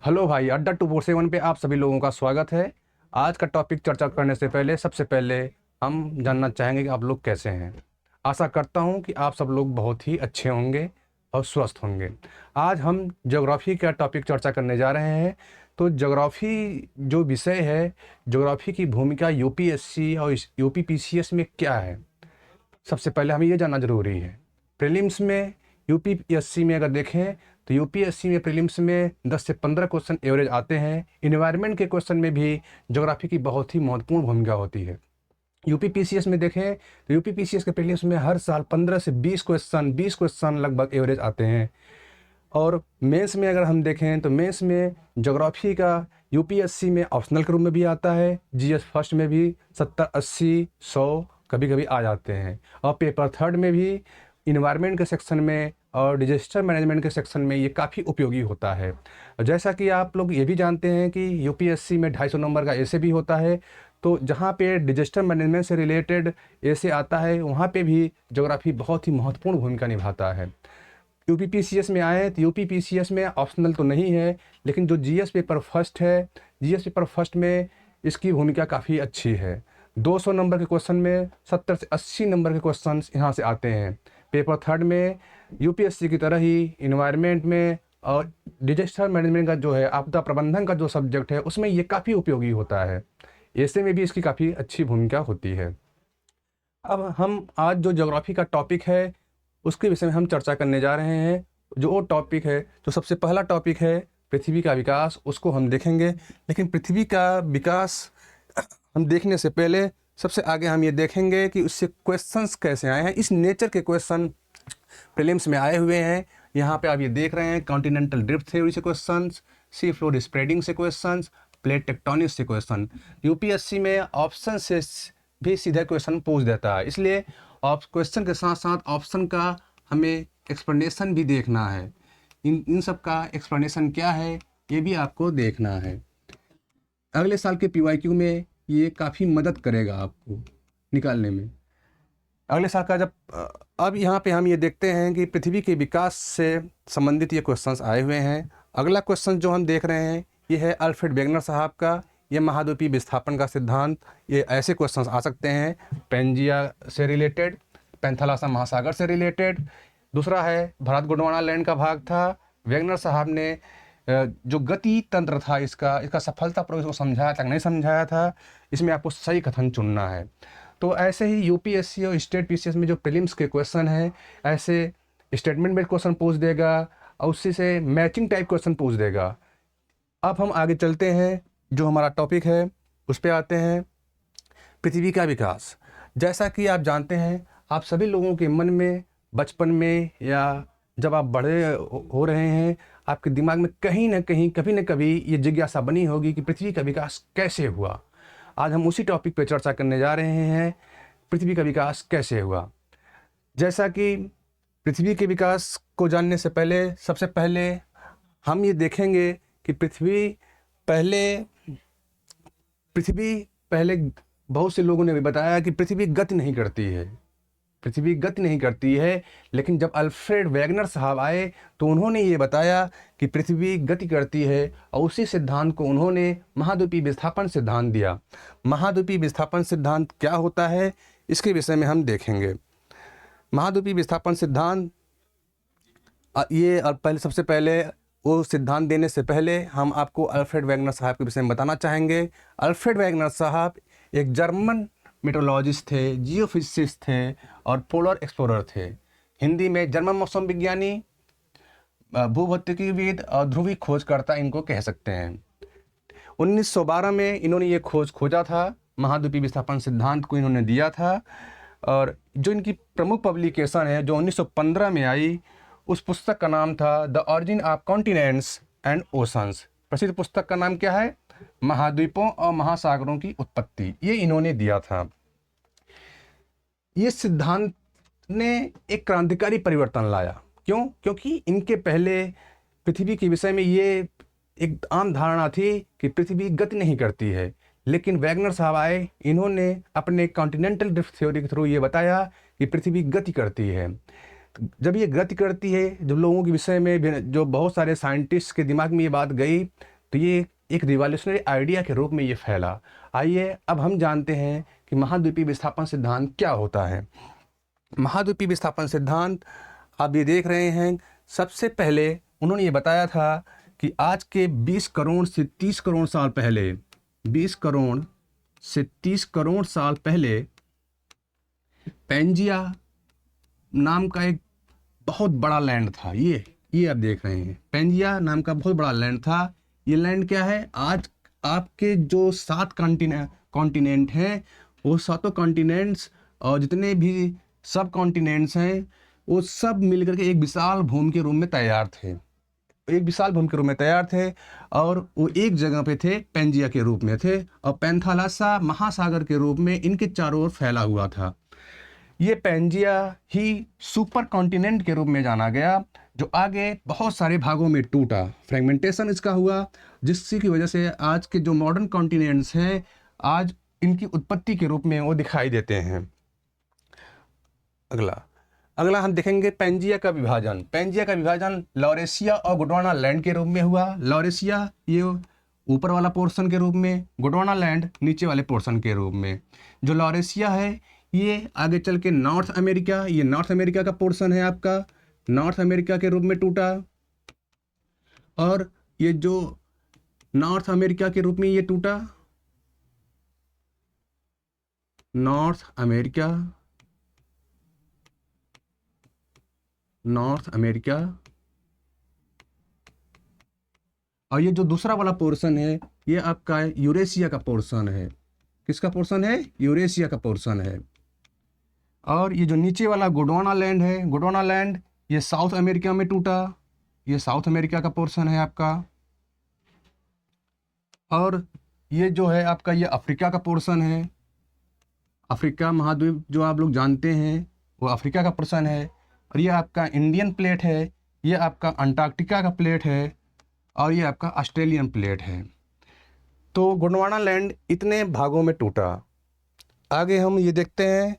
Hello भाई, अड्डा 247 पे आप सभी लोगों का स्वागत है। आज का टॉपिक चर्चा करने से पहले सबसे पहले हम जानना चाहेंगे कि आप लोग कैसे हैं। आशा करता हूं कि आप सब लोग बहुत ही अच्छे होंगे और स्वस्थ होंगे। आज हम ज्योग्राफी का टॉपिक चर्चा करने जा रहे हैं। तो ज्योग्राफी जो विषय है, ज्योग्राफी की भूमिका यूपीएससी और यूपीपीसीएस में क्या है, सबसे पहले हमें ये जानना ज़रूरी है। प्रीलिम्स में यूपीएससी में अगर देखें तो यूपीएससी में प्रीलिम्स में 10 से 15 क्वेश्चन एवरेज आते हैं। इन्वायरमेंट के क्वेश्चन में भी ज्योग्राफी की बहुत ही महत्वपूर्ण भूमिका होती है। यूपीपीसीएस में देखें तो यूपीपीसीएस के प्रीलिम्स में हर साल 15 से 20 क्वेश्चन लगभग एवरेज आते हैं। और मेंस में अगर हम देखें तो मेंस में ज्योग्राफी का यूपीएससी में ऑप्शनल के रूप में भी आता है, जीएस फर्स्ट में भी 70, 80, 100 कभी कभी आ जाते हैं। और पेपर थर्ड में भी इन्वायरमेंट के सेक्शन में और डिजास्टर मैनेजमेंट के सेक्शन में ये काफ़ी उपयोगी होता है। जैसा कि आप लोग ये भी जानते हैं कि यूपीएससी में 250 नंबर का ऐसे भी होता है। तो जहाँ पे डिजास्टर मैनेजमेंट से रिलेटेड ऐसे आता है, वहाँ पे भी ज्योग्राफी बहुत ही महत्वपूर्ण भूमिका निभाता है। यूपीपीसीएस में आए तो यूपीपीसीएस में ऑप्शनल तो नहीं है, लेकिन जो जीएस पेपर फर्स्ट है, जीएस पेपर फर्स्ट में इसकी भूमिका काफ़ी अच्छी है। 200 नंबर के क्वेश्चन में 70 से 80 नंबर के क्वेश्चन यहाँ से आते हैं। पेपर थर्ड में यूपीएससी की तरह ही इन्वायरमेंट में और डिजास्टर मैनेजमेंट का जो है, आपदा प्रबंधन का जो सब्जेक्ट है, उसमें ये काफ़ी उपयोगी होता है। ऐसे में भी इसकी काफ़ी अच्छी भूमिका होती है। अब हम आज जो ज्योग्राफी का टॉपिक है उसके विषय में हम चर्चा करने जा रहे हैं। जो वो टॉपिक है, जो सबसे पहला टॉपिक है पृथ्वी का विकास, उसको हम देखेंगे। लेकिन पृथ्वी का विकास हम देखने से पहले सबसे आगे हम ये देखेंगे कि उससे क्वेश्चंस कैसे आए हैं। इस नेचर के क्वेश्चन प्रीलिम्स में आए हुए हैं। यहाँ पे आप ये देख रहे हैं, कॉन्टिनेंटल ड्रिफ्ट थ्योरी से क्वेश्चंस, सी फ्लोर स्प्रेडिंग से क्वेश्चंस, प्लेट टेक्टोनिक्स से क्वेश्चन। यूपीएससी में ऑप्शन से भी सीधे क्वेश्चन पूछ देता है, इसलिए क्वेश्चन के साथ साथ ऑप्शन का हमें एक्सप्लेनेशन भी देखना है। इन सब का एक्सप्लेनेशन क्या है ये भी आपको देखना है। अगले साल के पीवाईक्यू में ये काफ़ी मदद करेगा आपको निकालने में। अगले साल का जब अब यहाँ पे हम ये देखते हैं कि पृथ्वी के विकास से संबंधित ये क्वेश्चंस आए हुए हैं। अगला क्वेश्चन जो हम देख रहे हैं ये है अल्फ्रेड वेगनर साहब का, ये महाद्वीपीय विस्थापन का सिद्धांत। ये ऐसे क्वेश्चंस आ सकते हैं पेंजिया से रिलेटेड, पैंथालासा महासागर से रिलेटेड। दूसरा है भारत गोंडवाना लैंड का भाग था। वेगनर साहब ने जो गति तंत्र था इसका सफलतापूर्वक इसको समझाया था, नहीं समझाया था, इसमें आपको सही कथन चुनना है। तो ऐसे ही यूपीएससी और स्टेट पीसीएस में जो प्रीलिम्स के क्वेश्चन हैं, ऐसे स्टेटमेंट बेस्ड क्वेश्चन पूछ देगा और उसी से मैचिंग टाइप क्वेश्चन पूछ देगा। अब हम आगे चलते हैं, जो हमारा टॉपिक है उस पर आते हैं। पृथ्वी का विकास, जैसा कि आप जानते हैं, आप सभी लोगों के मन में बचपन में या जब आप बड़े हो रहे हैं, आपके दिमाग में कहीं ना कहीं कभी ना कभी ये जिज्ञासा बनी होगी कि पृथ्वी का विकास कैसे हुआ। आज हम उसी टॉपिक पर चर्चा करने जा रहे हैं, पृथ्वी का विकास कैसे हुआ। जैसा कि पृथ्वी के विकास को जानने से पहले सबसे पहले हम ये देखेंगे कि पृथ्वी पहले बहुत से लोगों ने भी बताया कि पृथ्वी गति नहीं करती है, पृथ्वी गति नहीं करती है। लेकिन जब अल्फ्रेड वेगनर साहब आए तो उन्होंने ये बताया कि पृथ्वी गति करती है, और उसी सिद्धांत को उन्होंने महाद्वीपीय विस्थापन सिद्धांत दिया। महाद्वीपीय विस्थापन सिद्धांत क्या होता है, इसके विषय में हम देखेंगे। महाद्वीपीय विस्थापन सिद्धांत ये पहले सबसे पहले वो सिद्धांत देने से पहले हम आपको अल्फ्रेड वेगनर साहब के विषय में बताना चाहेंगे। अल्फ्रेड वेगनर साहब एक जर्मन मेट्रोलॉजिस्ट थे, जियोफिजिसिस्ट थे और पोलर एक्सप्लोरर थे। हिंदी में जर्मन मौसम विज्ञानी, भूभौतिकीविद और ध्रुवी खोजकर्ता इनको कह सकते हैं। 1912 में इन्होंने ये खोजा था, महाद्वीपीय विस्थापन सिद्धांत को इन्होंने दिया था। और जो इनकी प्रमुख पब्लिकेशन है जो 1915 में आई, उस पुस्तक का नाम था the origin of continents and oceans. प्रसिद्ध पुस्तक का नाम क्या है? महाद्वीपों और महासागरों की उत्पत्ति। ये इन्होंने दिया था। ये सिद्धांत ने एक क्रांतिकारी परिवर्तन लाया। क्यों? क्योंकि इनके पहले पृथ्वी के विषय में ये एक आम धारणा थी कि पृथ्वी गति नहीं करती है। लेकिन वेगनर साहब आए, इन्होंने अपने कॉन्टिनेंटल ड्रिफ्ट थ्योरी के थ्रू ये बताया कि पृथ्वी गति करती है। जब ये गति करती है, जब लोगों के विषय में जो बहुत सारे साइंटिस्ट के दिमाग में ये बात गई, तो ये एक रिवॉल्यूशनरी आइडिया के रूप में ये फैला। आइए अब हम जानते हैं कि महाद्वीपीय विस्थापन सिद्धांत क्या होता है। महाद्वीपीय विस्थापन सिद्धांत आप ये देख रहे हैं, सबसे पहले उन्होंने ये बताया था कि आज के 20 करोड़ से 30 करोड़ साल पहले, 20 करोड़ से 30 करोड़ साल पहले पेंजिया नाम का एक बहुत बड़ा लैंड था। ये आप देख रहे हैं, पेंजिया नाम का बहुत बड़ा लैंड था। ये लैंड क्या है, आज आपके जो 7 कॉन्टिनेंट हैं, वो सातों कॉन्टिनेंट्स और जितने भी सब कॉन्टिनेंट्स हैं, वो सब मिलकर के एक विशाल भूमि के रूप में तैयार थे। एक विशाल भूमि के रूप में तैयार थे और वो एक जगह पे थे, पेंजिया के रूप में थे, और पैंथालासा महासागर के रूप में इनके चारों ओर फैला हुआ था। ये पेंजिया ही सुपर कॉन्टिनेंट के रूप में जाना गया, जो आगे बहुत सारे भागों में टूटा, फ्रेगमेंटेशन इसका हुआ, जिसकी की वजह से आज के जो मॉडर्न कॉन्टिनेंट्स हैं, आज इनकी उत्पत्ति के रूप में वो दिखाई देते हैं। अगला हम देखेंगे पेंजिया का विभाजन। पेंजिया का विभाजन लॉरेशिया और गोंडवाना लैंड के रूप में हुआ। लॉरेशिया ये ऊपर वाला पोर्शन के रूप में, गोंडवाना लैंड नीचे वाले पोर्शन के रूप में। जो लॉरेशिया है ये आगे चल के नॉर्थ अमेरिका, ये नॉर्थ अमेरिका का पोर्शन है आपका, नॉर्थ अमेरिका के रूप में टूटा। और ये जो नॉर्थ अमेरिका के रूप में ये टूटा, नॉर्थ अमेरिका, और ये जो दूसरा वाला पोर्शन है, ये आपका यूरेशिया का पोर्शन है। किसका पोर्शन है? यूरेशिया का पोर्शन है। और ये जो नीचे वाला गोंडवाना लैंड है, गोंडवाना लैंड ये साउथ अमेरिका में टूटा, ये साउथ अमेरिका का पोर्शन है आपका। और ये जो है आपका ये अफ्रीका का पोर्शन है, अफ्रीका महाद्वीप जो आप लोग जानते हैं वो अफ्रीका का पोर्शन है। और ये आपका इंडियन प्लेट है, ये आपका अंटार्कटिका का प्लेट है, और ये आपका ऑस्ट्रेलियन प्लेट है। तो गोंडवाना लैंड इतने भागों में टूटा। आगे हम ये देखते हैं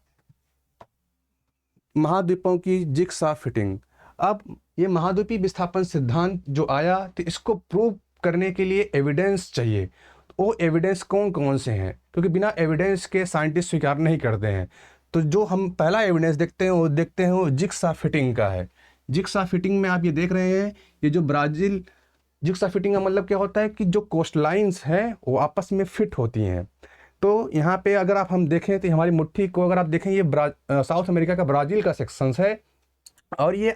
महाद्वीपों की जिगसॉ फिटिंग। अब ये महाद्वीपीय विस्थापन सिद्धांत जो आया, तो इसको प्रूव करने के लिए एविडेंस चाहिए। वो एविडेंस कौन कौन से हैं, क्योंकि बिना एविडेंस के साइंटिस्ट स्वीकार नहीं करते हैं। तो जो हम पहला एविडेंस देखते हैं वो जिगसॉ फिटिंग का है। जिगसॉ फिटिंग में आप ये देख रहे हैं, ये जो ब्राज़ील, जिगसॉ फिटिंग का मतलब क्या होता है कि जो कोस्ट लाइन्स हैं वो आपस में फिट होती हैं। तो यहाँ पे अगर हम देखें तो हमारी मुट्ठी को अगर आप देखें, ये साउथ अमेरिका का ब्राज़ील का सेक्शंस है, और ये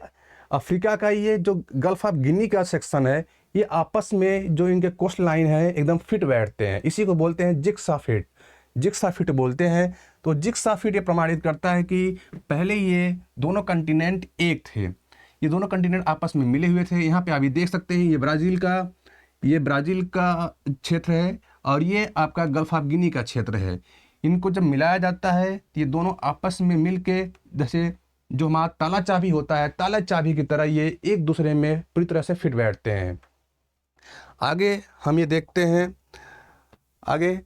अफ्रीका का ये जो गल्फ ऑफ गिनी का सेक्शन है, ये आपस में जो इनके कोस्ट लाइन है एकदम फिट बैठते हैं। इसी को बोलते हैं जिगसॉ फिट, जिगसॉ फिट बोलते हैं। तो जिगसॉ फिट ये प्रमाणित करता है कि पहले ये दोनों कंटिनेंट एक थे, ये दोनों कंटिनेंट आपस में मिले हुए थे। यहाँ पे आप ये देख सकते हैं, ये ब्राज़ील का क्षेत्र है, और ये आपका गल्फ ऑफ गिनी का क्षेत्र है। इनको जब मिलाया जाता है तो ये दोनों आपस में मिल के, जैसे जो हमारा ताला चाबी होता है, ताला चाबी की तरह ये एक दूसरे में पूरी तरह से फिट बैठते हैं। आगे हम ये देखते हैं, आगे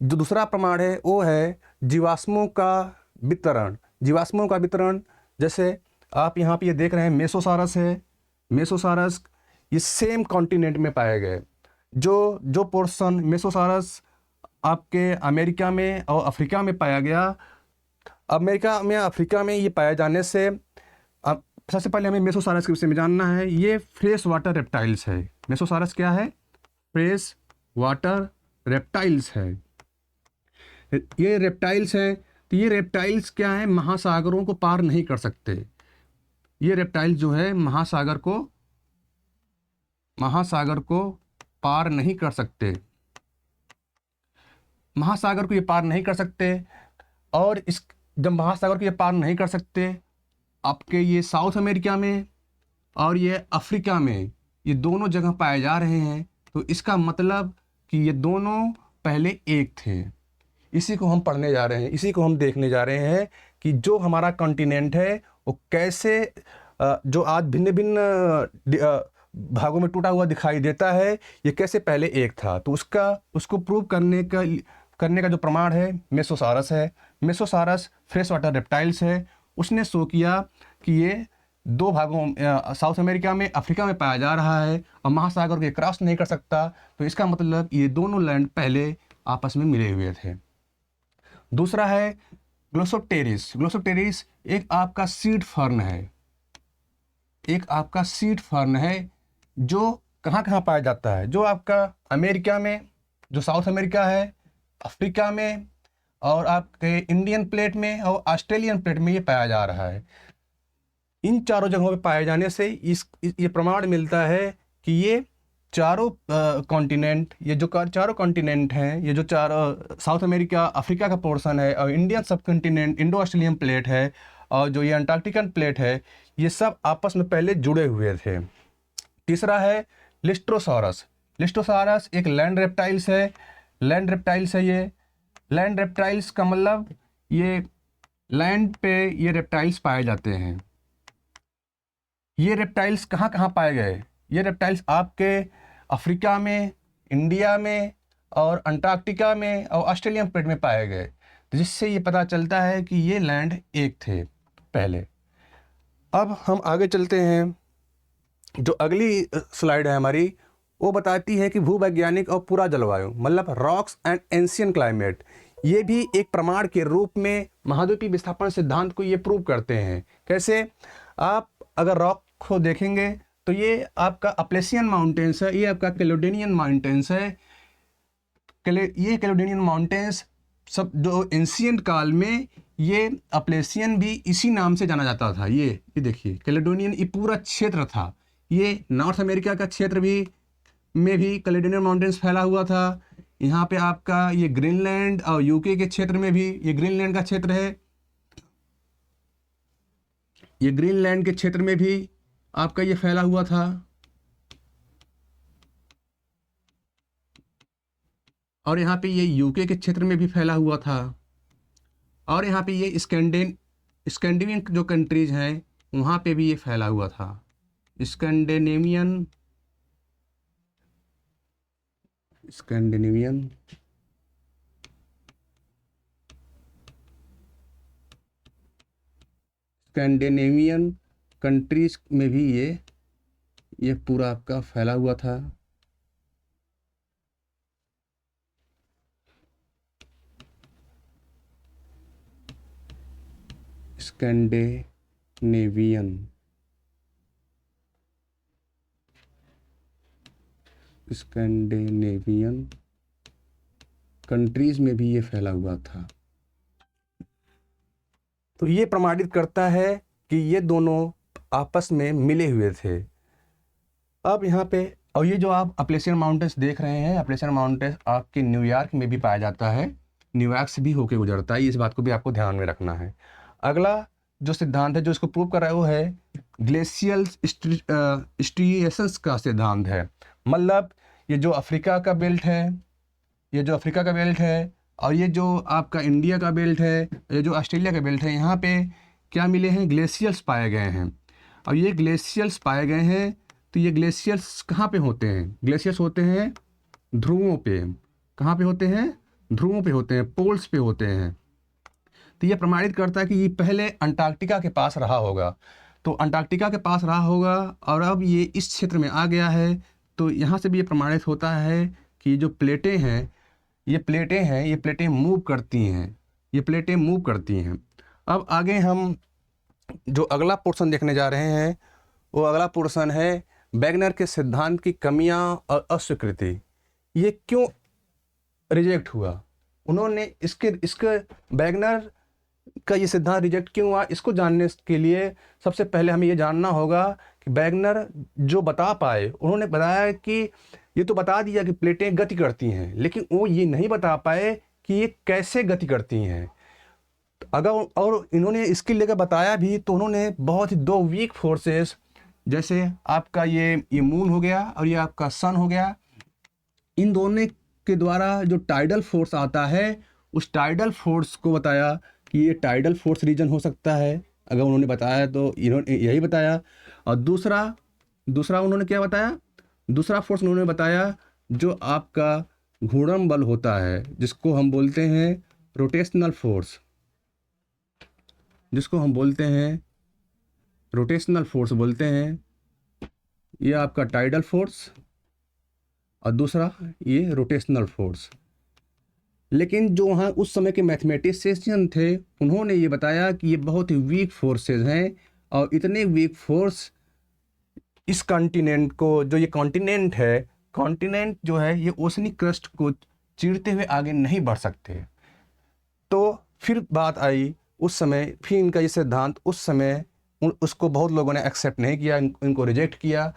जो दूसरा प्रमाण है वो है जीवाश्मों का वितरण। जीवाश्मों का वितरण, जैसे आप यहाँ पे ये देख रहे हैं मेसोसारस है, मेसोसारस ये सेम कॉन्टिनेंट में पाए गए। जो पोर्शन मेसोसारस आपके अमेरिका में और अफ्रीका में पाया गया, अमेरिका में अफ्रीका में ये पाए जाने से, अब सबसे पहले हमें मेसोसारस के विषय में जानना है। ये फ्रेश वाटर रेप्टाइल्स है। मेसोसारस क्या है? फ्रेश वाटर रेप्टाइल्स है। ये रेप्टाइल्स हैं, तो ये रेप्टाइल्स क्या है, महासागरों को पार नहीं कर सकते। ये रेप्टाइल्स जो है महासागर को पार नहीं कर सकते, महासागर को ये पार नहीं कर सकते। और जब महासागर को ये पार नहीं कर सकते, आपके ये साउथ अमेरिका में और ये अफ्रीका में, ये दोनों जगह पाए जा रहे हैं। तो इसका मतलब कि ये दोनों पहले एक थे। इसी को हम पढ़ने जा रहे हैं, इसी को हम देखने जा रहे हैं कि जो हमारा कॉन्टिनेंट है वो कैसे जो आज भिन्न भिन्न भागों में टूटा हुआ दिखाई देता है, ये कैसे पहले एक था। तो उसको प्रूव करने का जो प्रमाण है मेसोसारस है। मेसोसारस फ्रेश वाटर रेप्टाइल्स है। उसने शो किया कि ये दो भागों साउथ अमेरिका में, अफ्रीका में पाया जा रहा है और महासागर के क्रॉस नहीं कर सकता, तो इसका मतलब ये दोनों लैंड पहले आपस में मिले हुए थे। दूसरा है ग्लोसोप्टेरिस। ग्लोसोप्टेरिस एक आपका सीड फर्न है, एक आपका सीड फर्न है जो कहाँ कहाँ पाया जाता है, जो आपका अमेरिका में, जो साउथ अमेरिका है, अफ्रीका में और आपके इंडियन प्लेट में और ऑस्ट्रेलियन प्लेट में ये पाया जा रहा है। इन चारों जगहों पे पाए जाने से ये प्रमाण मिलता है कि ये चारों कॉन्टिनेंट, ये जो चारों कॉन्टिनेंट हैं, ये जो चारों साउथ अमेरिका, अफ्रीका का पोर्शन है और इंडियन सब कॉन्टिनेंट, इंडो ऑस्ट्रेलियन प्लेट है और जो ये अंटार्कटिकन प्लेट है, ये सब आपस में पहले जुड़े हुए थे। तीसरा है लिस्ट्रोसॉरस। लिस्ट्रोसॉरस एक लैंड रेप्टाइल्स है, लैंड रेप्टाइल्स है। ये लैंड रेप्टाइल्स का मतलब ये लैंड पे ये रेप्टाइल्स पाए जाते हैं। ये रेप्टाइल्स कहाँ कहाँ पाए गए? ये रेप्टाइल्स आपके अफ्रीका में, इंडिया में और अंटार्कटिका में और ऑस्ट्रेलियन प्लेट में पाए गए, तो जिससे ये पता चलता है कि ये लैंड एक थे पहले। अब हम आगे चलते हैं। जो अगली स्लाइड है हमारी, वो बताती है कि भूवैज्ञानिक और पूरा जलवायु, मतलब रॉक्स एंड एंशियंट क्लाइमेट, ये भी एक प्रमाण के रूप में महाद्वीपीय विस्थापन सिद्धांत को ये प्रूव करते हैं। कैसे? आप अगर रॉक को देखेंगे तो ये आपका अपलेशियन माउंटेन्स है, ये आपका कैलेडोनियन माउंटेन्स है। ये कैलेडोनियन माउंटेन्स सब जो एंशियंट काल में, ये अपलेशियन भी इसी नाम से जाना जाता था। ये देखिए कैलेडोनियन, ये पूरा क्षेत्र था। ये नॉर्थ अमेरिका का क्षेत्र भी में भी कैलेडोनियन माउंटेन्स फैला हुआ था। यहाँ पे आपका ये ग्रीनलैंड और यूके के क्षेत्र में भी, ये ग्रीनलैंड का क्षेत्र है, ये ग्रीनलैंड के क्षेत्र में भी आपका ये फैला हुआ था। और यहाँ पे ये यूके के क्षेत्र में भी फैला हुआ था। और यहाँ पे ये स्कैंडिनेवियन जो कंट्रीज हैं वहाँ पे भी ये फैला हुआ था। स्कैंडिनेवियन कंट्रीज में भी ये पूरा आपका फैला हुआ था। स्कैंडिनेवियन कंट्रीज में भी ये फैला हुआ था। तो ये प्रमाणित करता है कि ये दोनों आपस में मिले हुए थे। अब यहाँ पे, और ये जो आप अपलेशियन माउंटेन्स देख रहे हैं, अपलेशियन माउंटेन्स आपके न्यूयॉर्क में भी पाया जाता है, न्यूयॉर्क से भी होके गुजरता है। इस बात को भी आपको ध्यान में रखना है। अगला जो सिद्धांत है जो इसको प्रूव कर रहा है वो है ग्लेशियल स्ट्रिएशंस का सिद्धांत है। मतलब ये जो अफ्रीका का बेल्ट है, ये जो अफ्रीका का बेल्ट है और ये जो आपका इंडिया का बेल्ट है, ये जो ऑस्ट्रेलिया का बेल्ट है, यहाँ पे क्या मिले हैं? ग्लेशियर्स पाए गए हैं। और ये ग्लेशियर्स पाए गए हैं, तो ये ग्लेशियर्स कहाँ पे होते हैं? ग्लेशियर्स होते हैं ध्रुवों पे। कहाँ पे होते हैं? ध्रुवों पे होते हैं, पोल्स पे होते हैं। तो ये प्रमाणित करता है कि ये पहले अंटार्कटिका के पास रहा होगा, तो अंटार्कटिका के पास रहा होगा और अब ये इस क्षेत्र में आ गया है। तो यहाँ से भी ये प्रमाणित होता है कि जो प्लेटें हैं, ये प्लेटें मूव करती हैं, ये प्लेटें मूव करती हैं। अब आगे हम जो अगला पोर्शन देखने जा रहे हैं, वो अगला पोर्शन है वैगनर के सिद्धांत की कमियां और अस्वीकृति। ये क्यों रिजेक्ट हुआ? उन्होंने इसके वैगनर का ये सिद्धांत रिजेक्ट क्यों हुआ, इसको जानने के लिए सबसे पहले हमें ये जानना होगा कि वैगनर जो बता पाए, उन्होंने बताया कि ये तो बता दिया कि प्लेटें गति करती हैं, लेकिन वो ये नहीं बता पाए कि ये कैसे गति करती हैं। अगर और इन्होंने इसके लेकर बताया भी तो उन्होंने बहुत ही दो वीक फोर्सेस, जैसे आपका ये मून हो गया और ये आपका सन हो गया, इन दोनों के द्वारा जो टाइडल फोर्स आता है, उस टाइडल फोर्स को बताया कि ये टाइडल फोर्स रीजन हो सकता है। अगर उन्होंने बताया तो इन्होंने यही बताया। और दूसरा उन्होंने क्या बताया? दूसरा फोर्स उन्होंने बताया जो आपका घूर्णन बल होता है, जिसको हम बोलते हैं रोटेशनल फोर्स, जिसको हम बोलते हैं रोटेशनल फोर्स बोलते हैं, ये आपका टाइडल फोर्स और दूसरा ये रोटेशनल फोर्स। लेकिन जो वहाँ उस समय के मैथमेटिशियन थे उन्होंने ये बताया कि ये बहुत ही वीक फोर्सेस हैं, और इतने वीक फोर्स इस कॉन्टिनेंट को, जो ये कॉन्टिनेंट है, कॉन्टिनेंट जो है ये ओशनिक क्रस्ट को चीरते हुए आगे नहीं बढ़ सकते। तो फिर बात आई उस समय, फिर इनका ये सिद्धांत उस समय उसको बहुत लोगों ने एक्सेप्ट नहीं किया, इनको रिजेक्ट किया।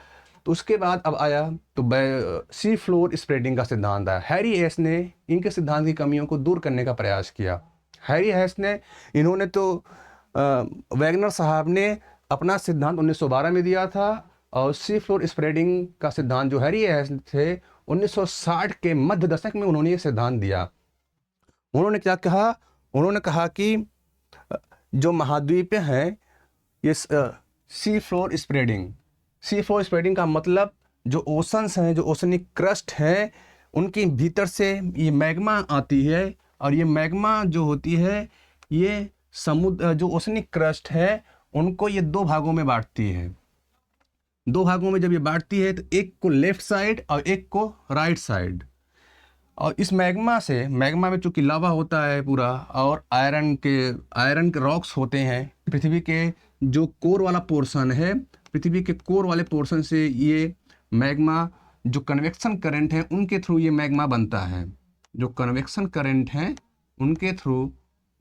तो उसके बाद अब आया तो सी फ्लोर स्प्रेडिंग का सिद्धांत आया। हैरी हेस ने इनके सिद्धांत की कमियों को दूर करने का प्रयास किया। हैरी हेस ने, इन्होंने तो वैगनर साहब ने अपना सिद्धांत 1912 में दिया था, और सी फ्लोर स्प्रेडिंग का सिद्धांत जो हैरी हेस थे 1960 के मध्य दशक में उन्होंने ये सिद्धांत दिया। उन्होंने क्या कहा, उन्होंने कहा कि जो महाद्वीप हैं ये sea floor spreading, sea floor spreading का मतलब जो ओशंस हैं, जो ओशनिक क्रस्ट हैं, उनके भीतर से ये मैग्मा आती है, और ये मैग्मा जो होती है ये समुद्र, जो ओशनिक क्रस्ट है उनको ये दो भागों में बांटती है। दो भागों में जब ये बांटती है तो एक को लेफ्ट साइड और एक को राइट साइड। और इस मैग्मा से, मैग्मा में चूँकि लावा होता है पूरा, और आयरन के रॉक्स होते हैं, पृथ्वी के जो कोर वाला पोर्शन है, पृथ्वी के कोर वाले पोर्शन से ये मैग्मा, जो कन्वेक्शन करंट है उनके थ्रू ये मैग्मा बनता है, जो कन्वेक्शन करंट हैं उनके थ्रू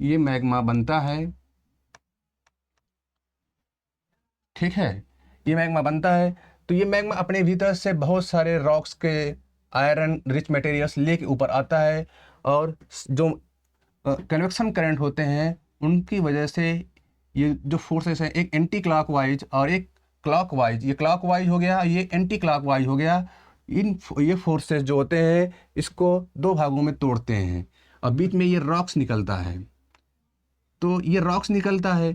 ये मैग्मा बनता है। ठीक है, ये मैग्मा बनता है। तो ये मैग्मा अपने भीतर से बहुत सारे रॉक्स के आयरन रिच मटेरियल्स लेके ऊपर आता है, और जो कन्वेक्शन करंट होते हैं उनकी वजह से ये जो फोर्सेस हैं, एक एंटी क्लॉकवाइज और एक क्लॉकवाइज, ये क्लॉकवाइज हो गया, ये एंटी क्लॉकवाइज हो गया, ये फोर्सेस जो होते हैं इसको दो भागों में तोड़ते हैं, और बीच में ये रॉक्स निकलता है। तो ये रॉक्स निकलता है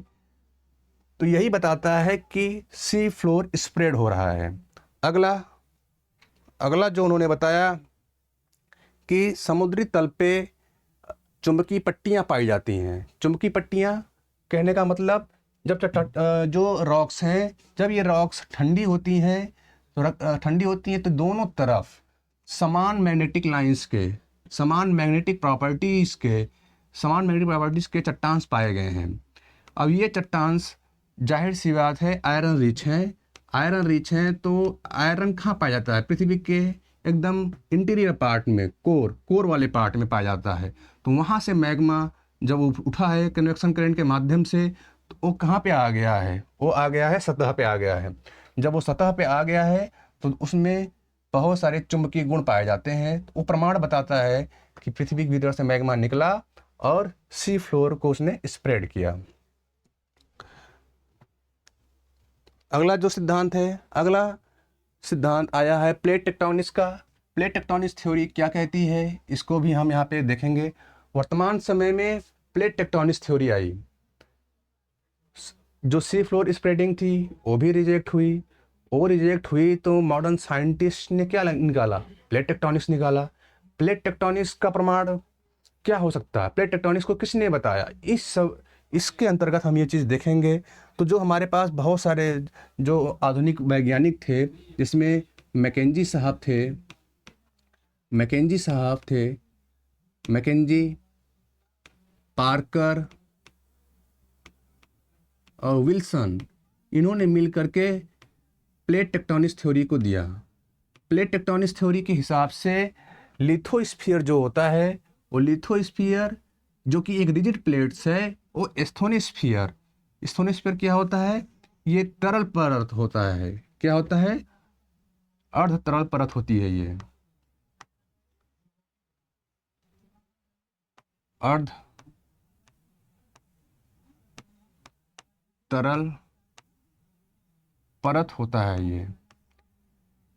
तो यही बताता है कि सी फ्लोर स्प्रेड हो रहा है। अगला जो उन्होंने बताया कि समुद्री तल पे चुंबकीय पट्टियाँ पाई जाती हैं। चुंबकीय पट्टियाँ कहने का मतलब, जब जो रॉक्स हैं, जब ये रॉक्स ठंडी होती हैं तो दोनों तरफ समान मैग्नेटिक लाइंस के, समान मैग्नेटिक प्रॉपर्टीज़ के चट्टान पाए गए हैं। अब ये चट्टान जाहिर सी बात है आयरन रिच हैं। तो आयरन कहाँ पाया जाता है? पृथ्वी के एकदम इंटीरियर पार्ट में, कोर वाले पार्ट में पाया जाता है। तो वहाँ से मैग्मा जब उठा है कन्वेक्शन करंट के माध्यम से, तो वो कहाँ पे आ गया है? वो आ गया है सतह पे आ गया है। जब वो सतह पे आ गया है तो उसमें बहुत सारे चुंबकीय गुण पाए जाते हैं। तो वो प्रमाण बताता है कि पृथ्वी के भीतर से मैग्मा निकला और सी फ्लोर को उसने स्प्रेड किया। अगला सिद्धांत आया है प्लेट टेक्टोनिक्स का। प्लेट टेक्टोनिक्स थ्योरी क्या कहती है, इसको भी हम यहाँ पे देखेंगे। वर्तमान समय में प्लेट टेक्टोनिक्स थ्योरी आई। जो सी फ्लोर स्प्रेडिंग थी वो भी रिजेक्ट हुई। तो मॉडर्न साइंटिस्ट ने क्या निकाला? प्लेट टेक्टोनिक्स निकाला। प्लेट टेक्टोनिक्स का प्रमाण क्या हो सकता है? प्लेट टेक्टोनिक्स को किसने बताया? इसके अंतर्गत हम ये चीज़ देखेंगे। तो जो हमारे पास बहुत सारे जो आधुनिक वैज्ञानिक थे, जिसमें मैकेंजी पार्कर और विल्सन, इन्होंने मिल करके प्लेट टेक्टोनिक्स थ्योरी को दिया। प्लेट टेक्टोनिक्स थ्योरी के हिसाब से लिथोस्फीयर जो होता है, वो लिथोस्फीयर जो कि एक रिजिड प्लेट्स है, वो स्टोनोस्फीयर क्या होता है? ये तरल परत होता है। क्या होता है? अर्ध तरल परत होती है। ये अर्ध तरल परत होता है।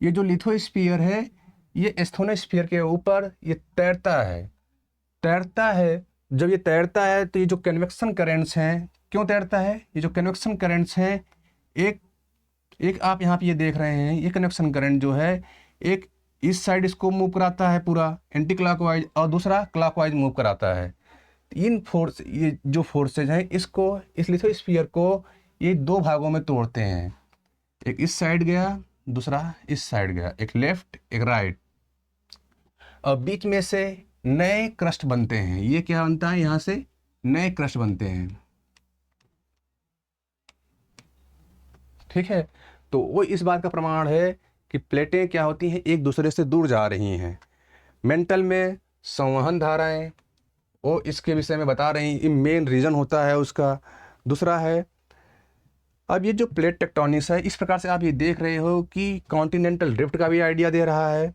ये जो लिथोस्फीयर है ये स्टोनोस्फीयर के ऊपर ये तैरता है। जब ये तैरता है तो ये जो कन्वेक्शन करंट्स हैं, क्यों तैरता है? ये जो कन्वेक्शन करंट्स हैं, एक आप यहाँ पे ये देख रहे हैं, ये कन्वेक्शन करंट जो है, एक इस साइड इसको मूव कराता है पूरा एंटी क्लॉकवाइज, और दूसरा क्लॉकवाइज मूव कराता है। ये जो फोर्सेज हैं, इसको, इस लिथोस्फीयर को ये दो भागों में तोड़ते हैं, एक इस साइड गया, दूसरा इस साइड गया, एक लेफ्ट एक राइट, और बीच में से नए क्रस्ट बनते हैं। ये क्या बनता है, यहाँ से नए क्रस्ट बनते हैं, ठीक है। तो वो इस बात का प्रमाण है कि प्लेटें क्या होती हैं, एक दूसरे से दूर जा रही हैं। मेंटल में संवहन धाराएं वो इसके विषय में बता रही, ये मेन रीज़न होता है उसका। दूसरा है, अब ये जो प्लेट टेक्टोनिक्स है, इस प्रकार से आप ये देख रहे हो कि कॉन्टिनेंटल ड्रिफ्ट का भी आइडिया दे रहा है।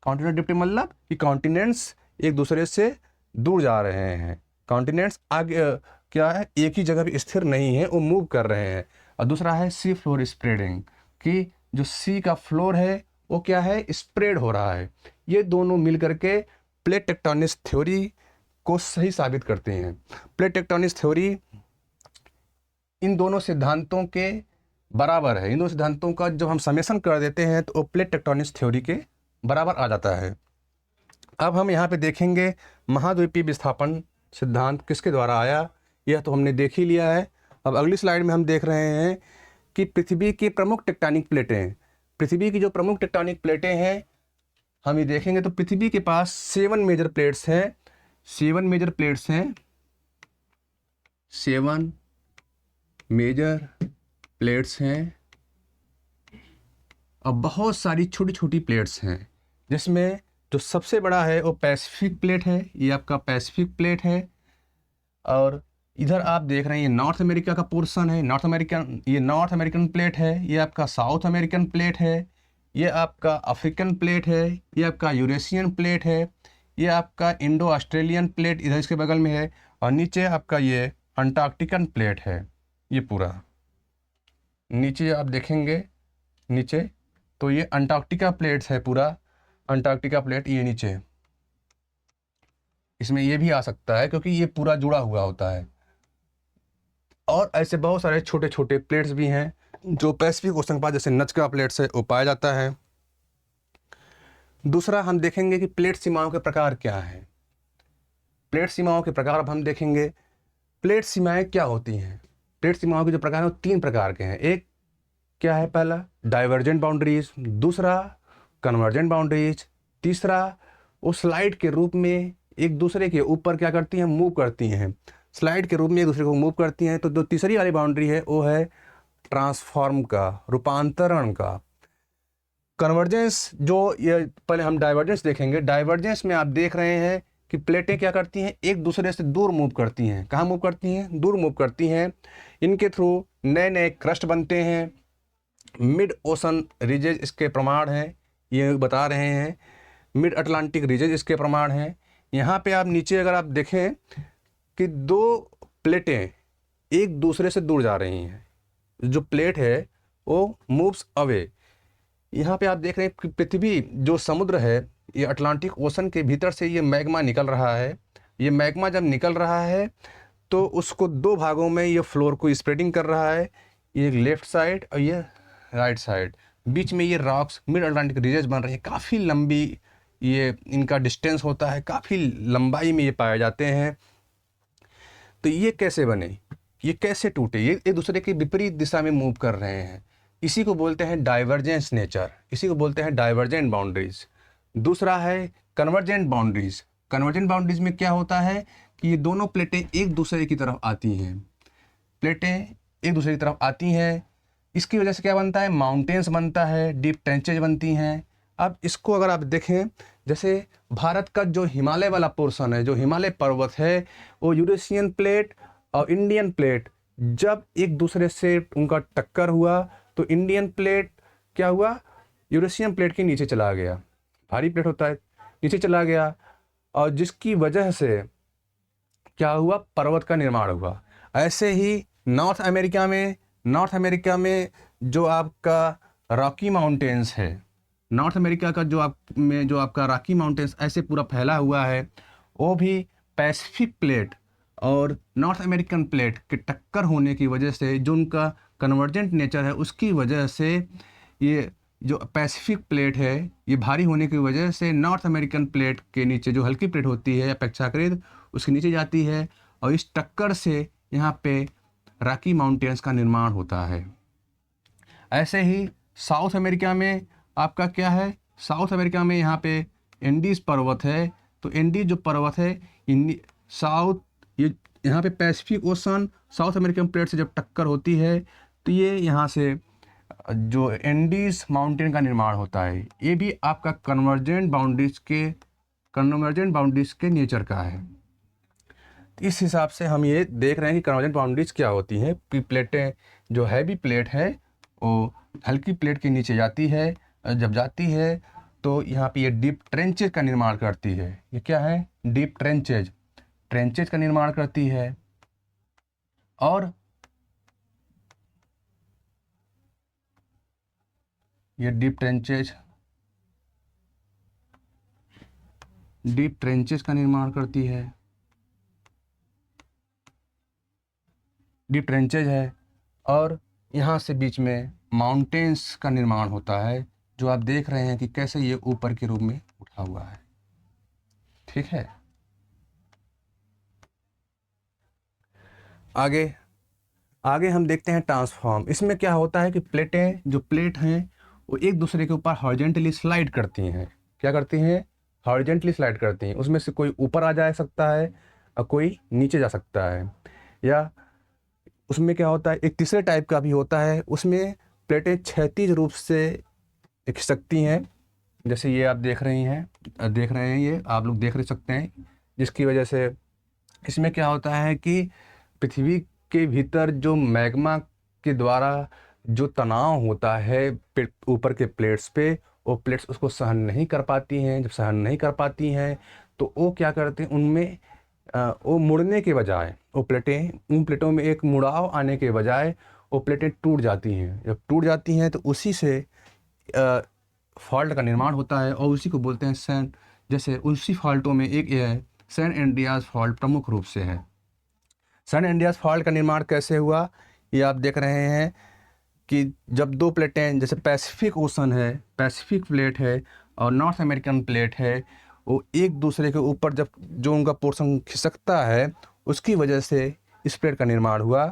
कॉन्टिनेंटल ड्रिफ्ट मतलब कि कॉन्टिनेंट्स एक दूसरे से दूर जा रहे हैं, कॉन्टिनेंट्स आगे क्या है, एक ही जगह पे स्थिर नहीं है, वो मूव कर रहे हैं। और दूसरा है सी फ्लोर स्प्रेडिंग, कि जो सी का फ्लोर है वो क्या है, स्प्रेड हो रहा है। ये दोनों मिल करके प्लेट टेक्टोनिक्स थ्योरी को सही साबित करते हैं। प्लेट टेक्टोनिक्स थ्योरी इन दोनों सिद्धांतों के बराबर है। इन दोनों सिद्धांतों का जब हम समेशन कर देते हैं तो वो प्लेट टेक्टोनिक्स थ्योरी के बराबर आ जाता है। अब हम यहाँ पे देखेंगे महाद्वीपीय विस्थापन सिद्धांत किसके द्वारा आया, यह तो हमने देख ही लिया है। अब अगली स्लाइड में हम देख रहे हैं कि पृथ्वी की प्रमुख टेक्टोनिक प्लेटें, पृथ्वी की जो प्रमुख टेक्टोनिक प्लेटें हैं हम ये देखेंगे। तो पृथ्वी के पास 7 मेजर प्लेट्स हैं, 7 मेजर प्लेट्स हैं, 7 मेजर प्लेट्स हैं, अब बहुत सारी छोटी छोटी प्लेट्स हैं, जिसमें जो सबसे बड़ा है वो पैसिफिक प्लेट है, ये आपका पैसिफिक प्लेट है। और इधर आप देख रहे हैं ये नॉर्थ अमेरिका का पोर्शन है, नॉर्थ अमेरिकन, ये नॉर्थ अमेरिकन प्लेट है, ये आपका साउथ अमेरिकन प्लेट है, ये आपका अफ्रीकन प्लेट है, ये आपका यूरेशियन प्लेट है, ये आपका इंडो ऑस्ट्रेलियन प्लेट इधर इसके बगल में है, और नीचे आपका ये अंटार्कटिकन प्लेट है। ये पूरा नीचे आप देखेंगे, नीचे तो ये अंटार्कटिका प्लेट्स है, पूरा अंटार्कटिका प्लेट ये नीचे, इसमें ये भी आ सकता है क्योंकि ये पूरा जुड़ा हुआ होता है। और ऐसे बहुत सारे छोटे छोटे प्लेट्स भी हैं जो पैसिफिक ओशन के पास, जैसे नजका प्लेट से वो पाया जाता है। दूसरा हम देखेंगे कि प्लेट सीमाओं के प्रकार क्या हैं। प्लेट सीमाओं के प्रकार अब हम देखेंगे, प्लेट सीमाएं क्या होती हैं। प्लेट सीमाओं के जो प्रकार हैं वो 3 प्रकार के हैं। एक क्या है, पहला डाइवर्जेंट बाउंड्रीज, दूसरा कन्वर्जेंट बाउंड्रीज, तीसरा वो स्लाइड के रूप में एक दूसरे के ऊपर क्या करती हैं, मूव करती हैं, स्लाइड के रूप में एक दूसरे को मूव करती हैं। तो जो तीसरी वाली बाउंड्री है वो है ट्रांसफॉर्म का, रूपांतरण का। कन्वर्जेंस, जो ये पहले हम डाइवर्जेंस देखेंगे। डाइवर्जेंस में आप देख रहे हैं कि प्लेटें क्या करती हैं, एक दूसरे से दूर मूव करती हैं। कहाँ मूव करती हैं, दूर मूव करती हैं। इनके थ्रू नए नए क्रस्ट बनते हैं। मिड ओशन रीजेज इसके प्रमाण हैं, ये बता रहे हैं। मिड अटलांटिक रीजेज इसके प्रमाण हैं। यहाँ पे आप नीचे अगर आप देखें कि 2 प्लेटें एक दूसरे से दूर जा रही हैं, जो प्लेट है वो मूव्स अवे। यहाँ पे आप देख रहे हैं कि पृथ्वी जो समुद्र है, ये अटलांटिक ओशन के भीतर से ये मैग्मा निकल रहा है। ये मैग्मा जब निकल रहा है तो उसको 2 भागों में ये फ्लोर को स्प्रेडिंग कर रहा है, ये लेफ्ट साइड और ये राइट साइड। बीच में ये रॉक्स मिड अटलांटिक रीजेज बन रही है, काफ़ी लंबी ये इनका डिस्टेंस होता है, काफ़ी लंबाई में ये पाए जाते हैं। तो ये कैसे बने, ये कैसे टूटे, ये एक दूसरे के विपरीत दिशा में मूव कर रहे हैं। इसी को बोलते हैं डाइवर्जेंस नेचर, इसी को बोलते हैं डाइवर्जेंट बाउंड्रीज। दूसरा है कन्वर्जेंट बाउंड्रीज। कन्वर्जेंट बाउंड्रीज में क्या होता है कि ये दोनों प्लेटें एक दूसरे की तरफ आती हैं, प्लेटें एक दूसरे की तरफ आती हैं। इसकी वजह से क्या बनता है, माउंटेन्स बनता है, डीप ट्रेंचेज बनती हैं। अब इसको अगर आप देखें, जैसे भारत का जो हिमालय वाला पोर्शन है, जो हिमालय पर्वत है, वो यूरेशियन प्लेट और इंडियन प्लेट जब एक दूसरे से उनका टक्कर हुआ तो इंडियन प्लेट क्या हुआ, यूरेशियन प्लेट के नीचे चला गया। भारी प्लेट होता है, नीचे चला गया, और जिसकी वजह से क्या हुआ, पर्वत का निर्माण हुआ। ऐसे ही नॉर्थ अमेरिका में जो आपका रॉकी माउंटेन्स है, नॉर्थ अमेरिका का जो आपका रॉकी माउंटेन्स ऐसे पूरा फैला हुआ है, वो भी पैसिफिक प्लेट और नॉर्थ अमेरिकन प्लेट के टक्कर होने की वजह से, जो उनका कन्वर्जेंट नेचर है उसकी वजह से, ये जो पैसिफिक प्लेट है ये भारी होने की वजह से नॉर्थ अमेरिकन प्लेट के नीचे जो हल्की प्लेट होती है अपेक्षाकृत उसके नीचे जाती है, और इस टक्कर से यहाँ पे रॉकी माउंटेन्स का निर्माण होता है। ऐसे ही साउथ अमेरिका में आपका क्या है, साउथ अमेरिका में यहाँ पे एंडीज पर्वत है। तो एंडीज जो पर्वत है साउथ, ये यहाँ पे Pacific ocean south American plate से जब टक्कर होती है तो ये यहाँ से जो एंडीज माउंटेन का निर्माण होता है। ये भी आपका कन्वर्जेंट बाउंड्रीज के नेचर का है। इस हिसाब से हम ये देख रहे हैं कि कन्वर्जेंट बाउंड्रीज क्या होती हैं। प्लेटें जो हैवी प्लेट है वो हल्की प्लेट के नीचे जाती है, जब जाती है तो यहाँ पे ये डीप ट्रेंचेज का निर्माण करती है। ये क्या है, डीप ट्रेंचेज का निर्माण करती है। और ये डीप ट्रेंचेज का निर्माण करती है, डीप ट्रेंचेज है। और यहाँ से बीच में माउंटेन्स का निर्माण होता है, जो आप देख रहे हैं कि कैसे ये ऊपर के रूप में उठा हुआ है। ठीक है, आगे हम देखते हैं ट्रांसफॉर्म। इसमें क्या होता है कि जो प्लेट हैं वो एक दूसरे के ऊपर हॉरिजॉन्टली स्लाइड करती हैं। क्या करती हैं, हॉरिजॉन्टली स्लाइड करती हैं। उसमें से कोई ऊपर आ जा सकता है और कोई नीचे जा सकता है। या उसमें क्या होता है, एक तीसरे टाइप का भी होता है, उसमें प्लेटें क्षैतिज रूप से खिसकती हैं। जैसे ये आप देख रहे हैं, ये आप लोग देख सकते हैं, जिसकी वजह से इसमें क्या होता है कि पृथ्वी के भीतर जो मैग्मा के द्वारा जो तनाव होता है ऊपर के प्लेट्स पे, वो प्लेट्स उसको सहन नहीं कर पाती हैं। जब सहन नहीं कर पाती हैं तो वो क्या करते हैं, उनमें वो मुड़ने के बजाय उन प्लेटों में एक मुड़ाव आने के बजाय वो प्लेटें टूट जाती हैं। जब टूट जाती हैं तो उसी से फॉल्ट का निर्माण होता है और उसी को बोलते हैं जैसे उसी फॉल्टों में एक सैन एंड्रियास फॉल्ट प्रमुख रूप से है। सैन एंड्रियास फॉल्ट का निर्माण कैसे हुआ, ये आप देख रहे हैं कि जब दो प्लेटें, जैसे पैसिफिक प्लेट है और नॉर्थ अमेरिकन प्लेट है, वो एक दूसरे के ऊपर जब जो उनका पोर्शन खिसकता है, उसकी वजह से इस प्लेट का निर्माण हुआ।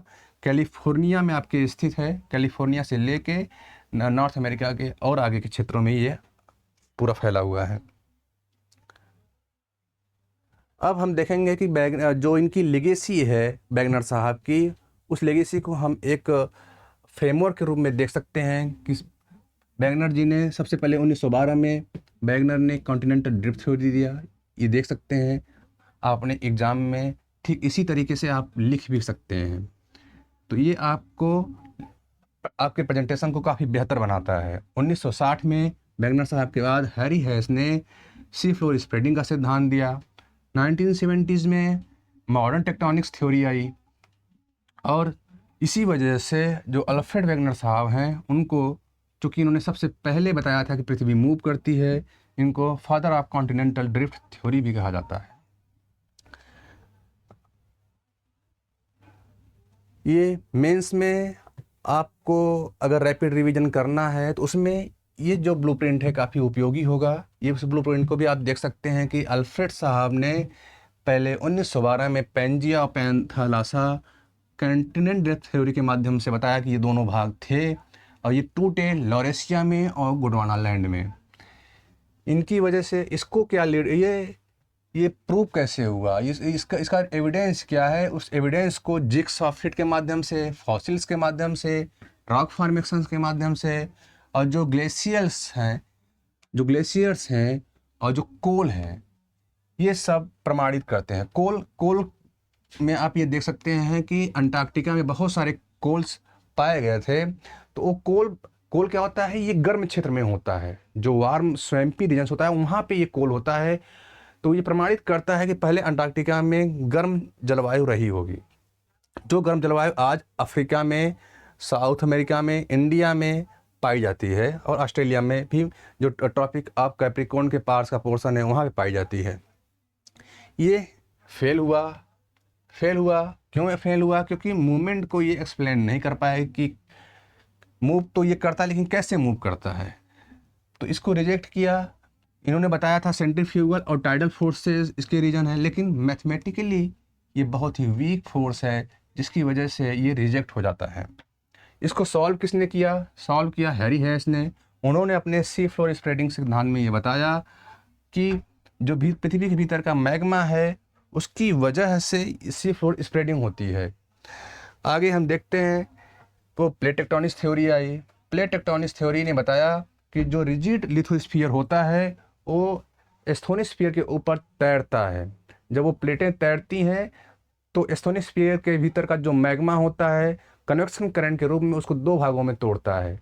कैलिफोर्निया में आपके स्थित है। कैलिफोर्निया से लेके नॉर्थ अमेरिका के और आगे के क्षेत्रों में ये पूरा फैला हुआ है। अब हम देखेंगे कि जो इनकी लेगेसी है वैगनर साहब की, उस लेगेसी को हम एक फ्रेमवर्क के रूप में देख सकते हैं कि वैगनर जी ने सबसे पहले 1912 में वैगनर ने कॉन्टिनेंटल ड्रिफ्ट थ्योरी दिया। ये देख सकते हैं आप अपने एग्ज़ाम में, ठीक इसी तरीके से आप लिख भी सकते हैं। तो ये आपको आपके प्रेजेंटेशन को काफ़ी बेहतर बनाता है। 1960 में वैगनर साहब के बाद हैरी हैस ने सी फ्लोर स्प्रेडिंग का सिद्धांत दिया। 1970s में मॉडर्न टेक्टोनिक्स थ्योरी आई और इसी वजह से जो अल्फ्रेड वैगनर साहब हैं, उनको, चूँकि इन्होंने सबसे पहले बताया था कि पृथ्वी मूव करती है, इनको father of continental drift theory भी कहा जाता है। ये मेंस में आपको अगर रैपिड रिवीजन करना है तो उसमें ये जो ब्लूप्रिंट है काफ़ी उपयोगी होगा। ये उस ब्लूप्रिंट को भी आप देख सकते हैं कि अल्फ्रेड साहब ने पहले 1912 में पैंजिया और पैंथालासा कॉन्टिनेंट ड्रिफ्ट थ्योरी के माध्यम से बताया कि ये दोनों भाग थे और ये टूटे लॉरेशिया में और गोंडवाना लैंड में। इनकी वजह से इसको क्या ये प्रूव कैसे हुआ, इसका एविडेंस क्या है, उस एविडेंस को जिग्सॉ फिट के माध्यम से, फॉसिल्स के माध्यम से, रॉक फॉर्मेशंस के माध्यम से और जो ग्लेशियर्स हैं और जो कोल हैं, ये सब प्रमाणित करते हैं। कोल में आप ये देख सकते हैं कि अंटार्कटिका में बहुत सारे कोल्स पाए गए थे। तो वो कोल क्या होता है, ये गर्म क्षेत्र में होता है, जो वार्म स्वैम्पी रीजन्स होता है वहाँ पे ये कोल होता है। तो ये प्रमाणित करता है कि पहले अंटार्कटिका में गर्म जलवायु रही होगी, जो गर्म जलवायु आज अफ्रीका में, साउथ अमेरिका में, इंडिया में पाई जाती है और ऑस्ट्रेलिया में भी जो ट्रॉपिक ऑफ कैप्रिकॉर्न के पास का पोर्शन है वहाँ पे पाई जाती है। ये फेल हुआ। क्यों फेल हुआ? क्योंकि मूवमेंट को ये एक्सप्लेन नहीं कर पाए कि मूव तो ये करता है लेकिन कैसे मूव करता है, तो इसको रिजेक्ट किया। इन्होंने बताया था सेंट्रीफ्यूगल और टाइडल फोर्सेस इसके रीजन है, लेकिन मैथमेटिकली ये बहुत ही वीक फोर्स है, जिसकी वजह से ये रिजेक्ट हो जाता है। इसको सॉल्व किसने किया? सॉल्व किया हैरी हैश ने। उन्होंने अपने सी फ्लोर स्प्रेडिंग सिद्धांत में ये बताया कि जो भी पृथ्वी के भीतर का मैग्मा है उसकी वजह से सी फ्लोर स्प्रेडिंग होती है। आगे हम देखते हैं तो प्लेट टेक्टोनिक्स थ्योरी आई। प्लेट टेक्टोनिक्स थ्योरी ने बताया कि जो रिजिड लिथोस्फीयर होता है वो एस्थोनिस्फीयर के ऊपर तैरता है। जब वो प्लेटें तैरती हैं तो एस्थोनिस्फीयर के भीतर का जो मैग्मा होता है कन्वेक्शन करंट के रूप में उसको दो भागों में तोड़ता है।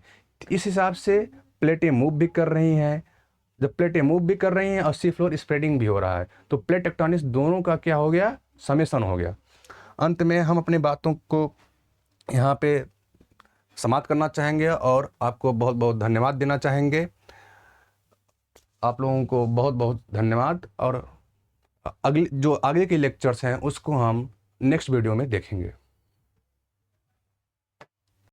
इस हिसाब से प्लेटें मूव भी कर रही हैं। जब प्लेटें मूव भी कर रही हैं और सी फ्लोर स्प्रेडिंग भी हो रहा है तो प्लेट टेक्टोनिक्स दोनों का क्या हो गया? समेशन हो गया। अंत में हम अपनी बातों को यहाँ पे समाप्त करना चाहेंगे और आपको बहुत बहुत धन्यवाद देना चाहेंगे। आप लोगों को बहुत बहुत धन्यवाद। और अगले जो आगे के लेक्चर्स हैं उसको हम नेक्स्ट वीडियो में देखेंगे।